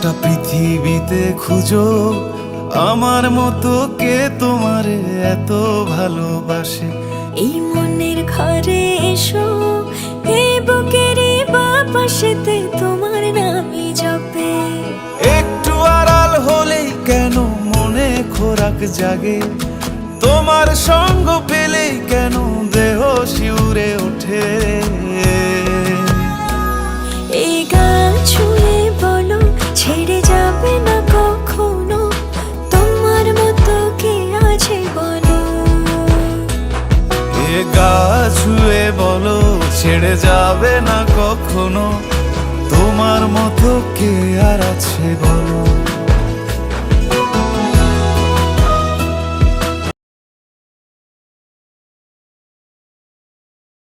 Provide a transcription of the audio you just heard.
গোটা পৃথিবীতে খুঁজো আমার মতো কে তোমারে এত ভালোবাসে। এই মনের ঘরে এসো, এই বুকেরই বাপাশেতে তোমার নামই জপে। একটু আড়াল হলেই কেন মনে খোরাক জাগে, তোমার সঙ্গ পেলেই কেন দেহ শিউরে ওঠে। এই গান ছুঁয়ে বলো ছেড়ে যাবে না কখনো, তোমার মতো কে আছে বলো। এ গা ছুঁয়ে বলো ছেড়ে যাবে না কখনো, তোমার মতো কে আর আছে বলো।